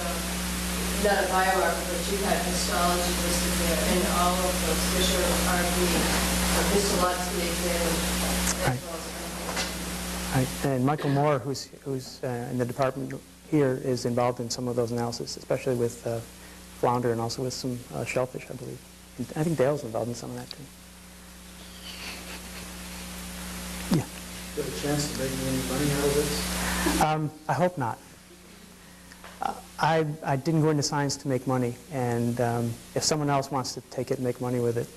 not a biomarker, but you had histology listed there, and all of those fish are being histologically examined. Right. Right. And Michael Moore, who's in the department here, is involved in some of those analyses, especially with flounder and also with some shellfish, I believe. And I think Dale's involved in some of that too. Yeah. Do you have a chance of making any money out of this? I hope not. I didn't go into science to make money, and if someone else wants to take it and make money with it,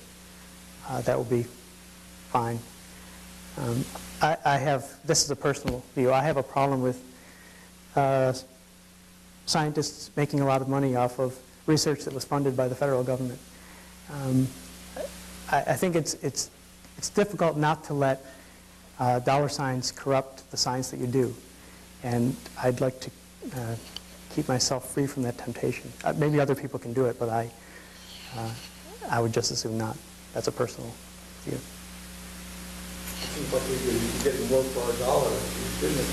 that will be fine. This is a personal view, I have a problem with scientists making a lot of money off of research that was funded by the federal government. I think it's difficult not to let dollar signs corrupt the science that you do, and I'd like to keep myself free from that temptation. Maybe other people can do it, but I would just assume not. That's a personal view. It seems like we could get more for our dollar if we didn't.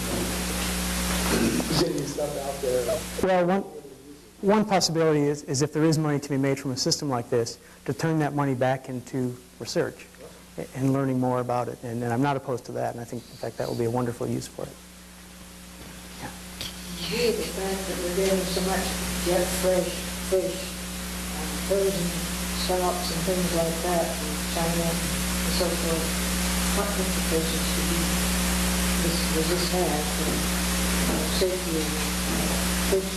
getting stuff out there. Well, one possibility is if there is money to be made from a system like this, to turn that money back into research and learning more about it. And I'm not opposed to that, and I think, in fact, that will be a wonderful use for it. Gee, the fact that we're getting so much jet fresh fish, frozen salads and things like that from China and so forth, what implications does this have for safety of fish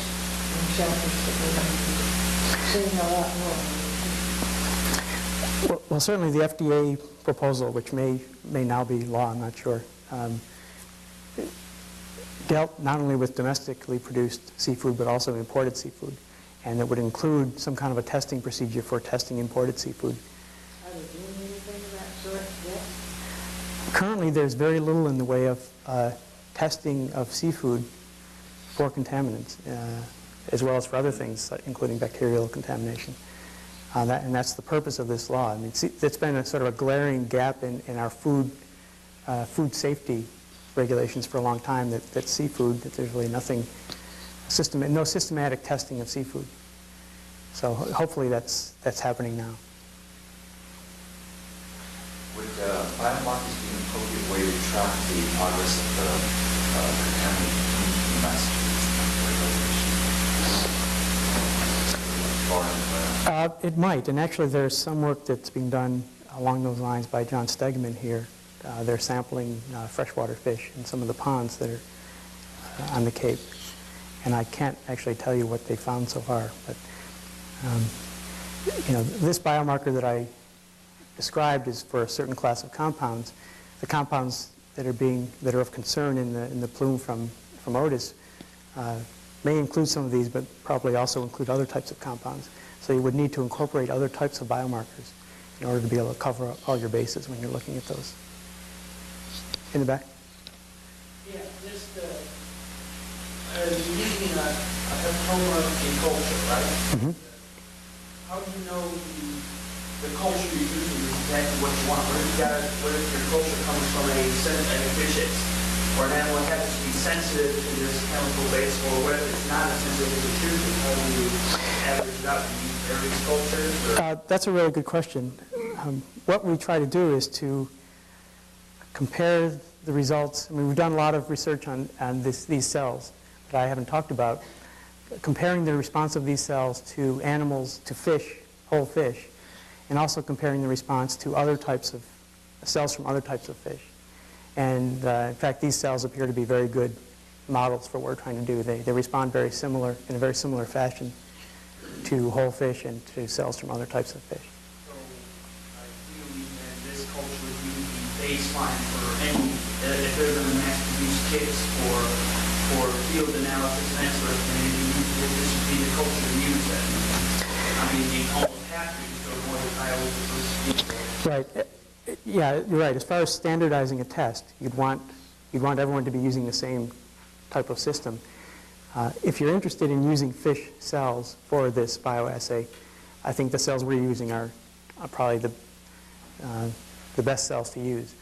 and shellfish that we're going to be seeing a lot more? Well, certainly the FDA proposal, which may now be law, I'm not sure, dealt not only with domestically produced seafood, but also imported seafood. And that would include some kind of a testing procedure for testing imported seafood. Are they doing anything of that sort yet? Currently, there's very little in the way of testing of seafood for contaminants, as well as for other things, including bacterial contamination. And that's the purpose of this law. I mean, it's been a sort of a glaring gap in our food safety regulations for a long time, that seafood, that there's really no systematic testing of seafood. So hopefully that's happening now. Would biomarkers be an appropriate way to track the progress of the contaminant in Massachusetts? It might, and actually there's some work that's being done along those lines by John Stegman here. They're sampling freshwater fish in some of the ponds that are on the Cape. And I can't actually tell you what they found so far, but this biomarker that I described is for a certain class of compounds. The compounds that are of concern in the plume from Otis may include some of these, but probably also include other types of compounds. So you would need to incorporate other types of biomarkers in order to be able to cover all your bases when you're looking at those. In the back? Yeah, just using a hepatoma in culture, right? Mm-hmm. How do you know the culture you're using is exactly what you want? What if your culture comes from a fish X, or an animal that happens to be sensitive to this chemical base, or what if it's not as sensitive as it should be? How do you average it out? Do you use various cultures? That's a really good question. What we try to do is to compare the results. I mean, we've done a lot of research on these cells that I haven't talked about, comparing the response of these cells to animals, to fish, whole fish, and also comparing the response to other types of cells from other types of fish. And in fact, these cells appear to be very good models for what we're trying to do. They respond in a very similar fashion to whole fish and to cells from other types of fish. So, ideally, this culture would be the baseline for any, if they're going to mass-produce kits for field analysis and that sort of thing, this would be the culture to use that. I mean, you almost have to go more than Right. Yeah, you're right. As far as standardizing a test, you'd want everyone to be using the same type of system. If you're interested in using fish cells for this bioassay, I think the cells we're using are probably the best cells to use.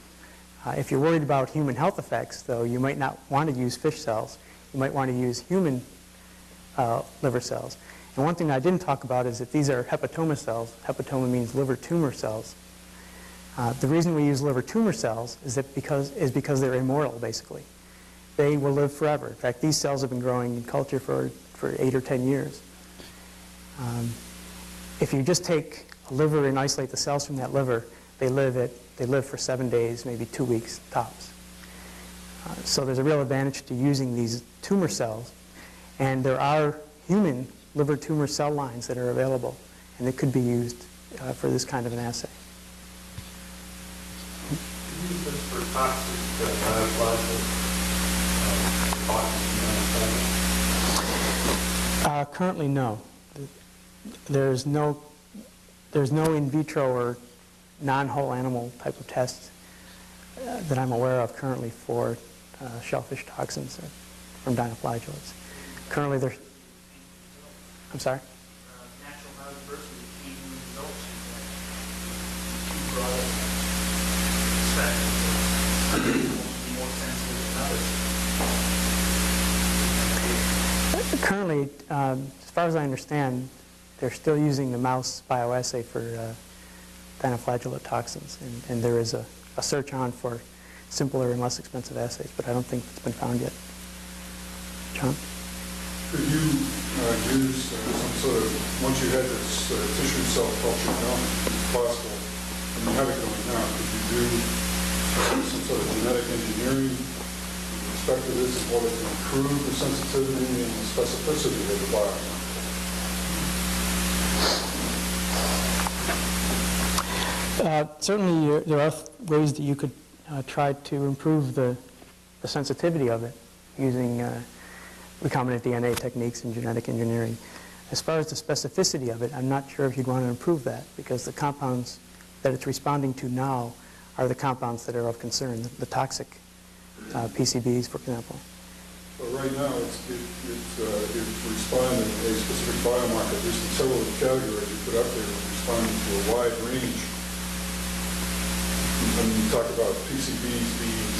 If you're worried about human health effects, though, you might not want to use fish cells. You might want to use human liver cells. And one thing I didn't talk about is that these are hepatoma cells. Hepatoma means liver tumor cells. The reason we use liver tumor cells is because they're immortal, basically. They will live forever. In fact, these cells have been growing in culture for 8 or 10 years. If you just take a liver and isolate the cells from that liver, they live for 7 days, maybe 2 weeks tops. So there's a real advantage to using these tumor cells. And there are human liver tumor cell lines that are available, and they could be used for this kind of an assay. Use this for toxic bioplastic? Currently, no. There's no in vitro or non-whole animal type of tests that I'm aware of currently for shellfish toxins from dinoflagellates. Currently, there's. I'm sorry? natural biodiversity came in results that broad spectrum, more sensitive than others. Currently, as far as I understand, they're still using the mouse bioassay for dinoflagellate toxins, and there is a search on for simpler and less expensive assays, but I don't think it's been found yet. John? Could you use some sort of, once you had this tissue cell culture done, if possible, and you have it going now, could you do some sort of genetic engineering with respect to this in order to improve the sensitivity and the specificity of the biomarker? Certainly, there are ways that you could try to improve the sensitivity of it using recombinant DNA techniques and genetic engineering. As far as the specificity of it, I'm not sure if you'd want to improve that, because the compounds that it's responding to now are the compounds that are of concern, the toxic PCBs, for example. But right now, it's responding to a specific biomarker, at least in several of the categories you put up there, it's responding to a wide range. When you talk about PCBs being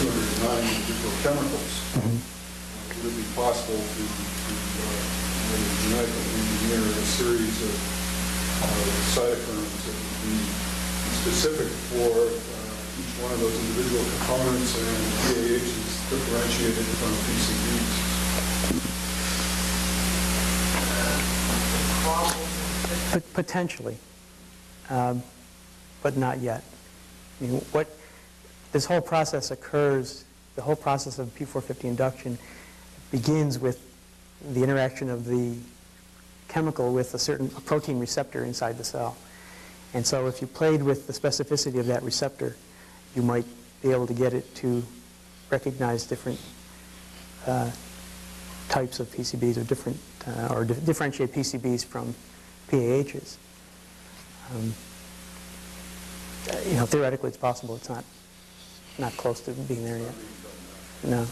209 individual chemicals, would it be possible to genetically engineer a series of cytochrons that would be specific for each one of those individual components, and PAH is differentiated from PCBs? Potentially, but not yet. I mean, this whole process occurs, the whole process of P450 induction begins with the interaction of the chemical with a protein receptor inside the cell. And so if you played with the specificity of that receptor, you might be able to get it to recognize different types of PCBs, or differentiate PCBs from PAHs. Theoretically it's possible. It's not close to being there yet. No.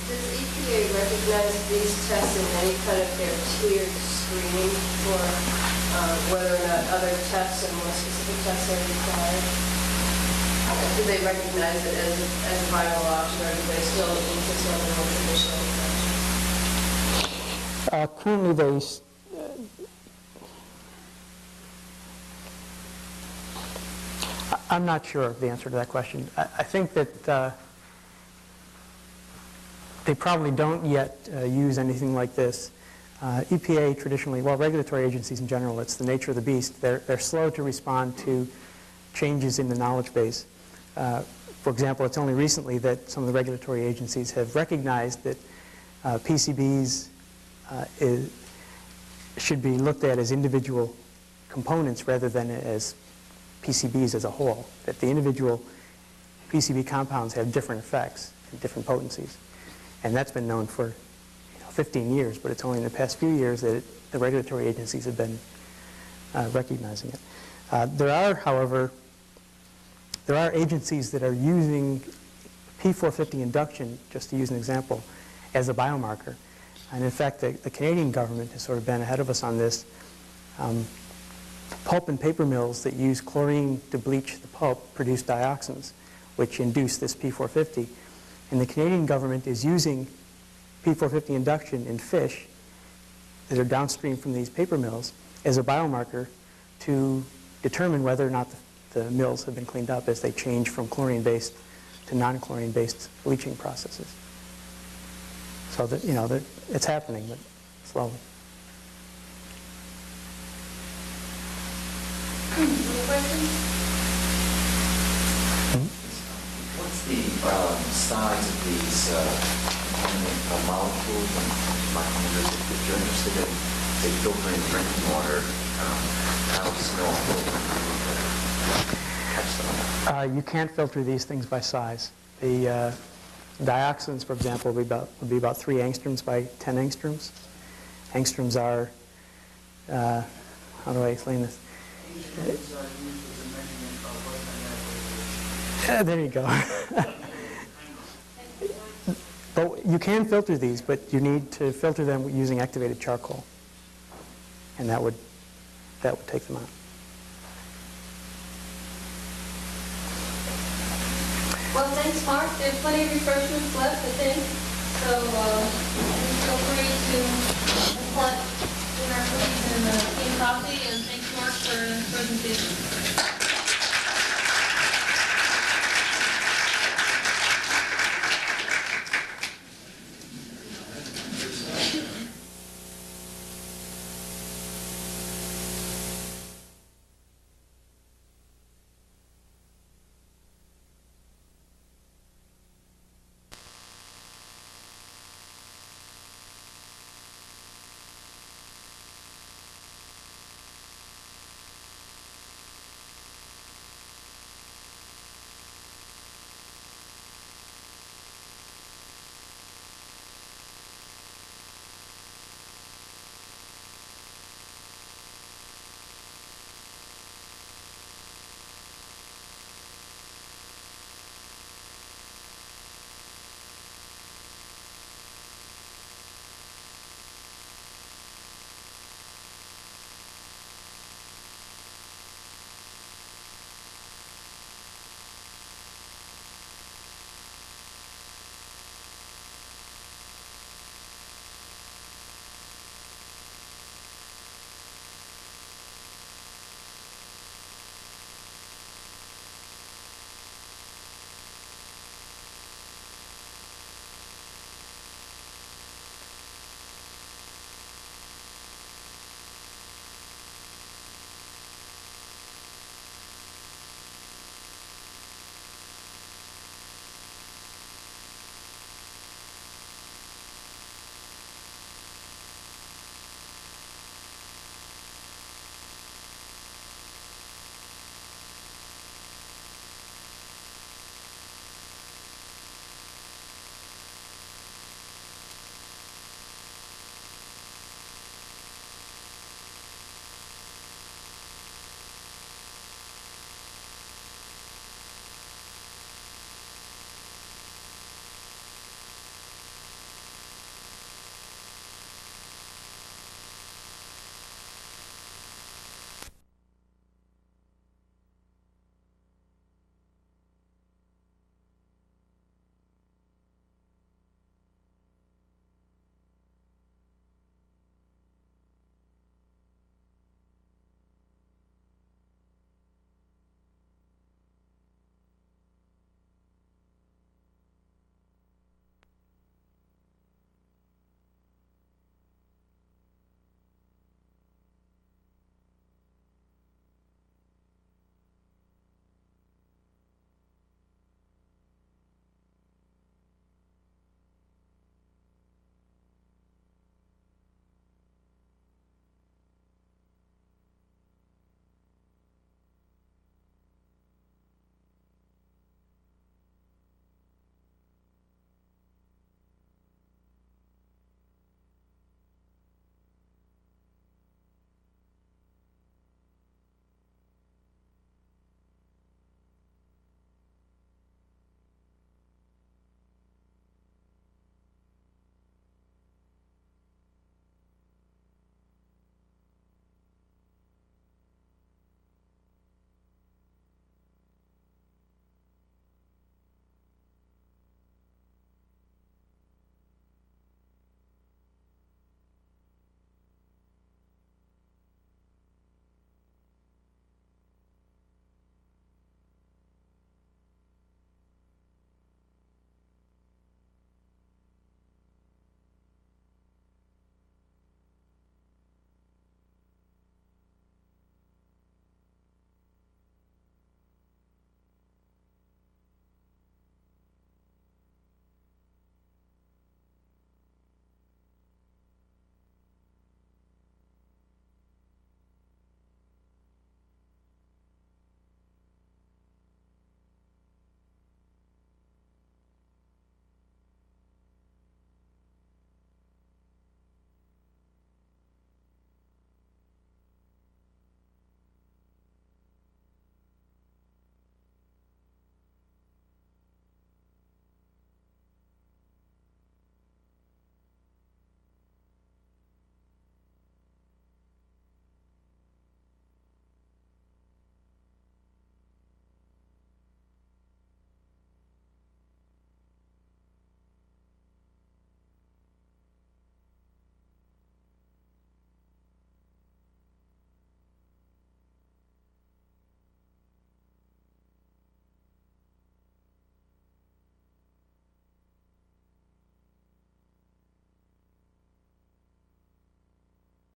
Does EPA recognize these tests in any kind of their tiered screening for whether or not other tests and more specific tests are required? Do they recognize it as a viable option, or do they still insist on the more traditional approach? Currently, I'm not sure of the answer to that question. I think that they probably don't yet use anything like this. EPA traditionally, well, regulatory agencies in general, it's the nature of the beast. They're slow to respond to changes in the knowledge base. For example, it's only recently that some of the regulatory agencies have recognized that PCBs should be looked at as individual components rather than as PCBs as a whole, that the individual PCB compounds have different effects and different potencies. And that's been known for 15 years, but it's only in the past few years that the regulatory agencies have been recognizing it. There are, however, agencies that are using P450 induction, just to use an example, as a biomarker. And in fact, the Canadian government has sort of been ahead of us on this. Pulp and paper mills that use chlorine to bleach the pulp produce dioxins, which induce this P450. And the Canadian government is using P450 induction in fish that are downstream from these paper mills as a biomarker to determine whether or not the mills have been cleaned up as they change from chlorine-based to non-chlorine-based bleaching processes. So that, it's happening, but slowly. Any questions? What's the size of these molecules and micrometers? If you're interested in, say, filtering drinking water, how small will catch them? You can't filter these things by size. The dioxins, for example, would be about 3 angstroms by 10 angstroms. Angstroms are, how do I explain this? There you go. But you can filter these, but you need to filter them using activated charcoal, and that would take them out. Well, thanks, Mark. There's plenty of refreshments left, I think. So, feel free to collect dinner cookies and tea and coffee, and thanks, Mark, for the presentation.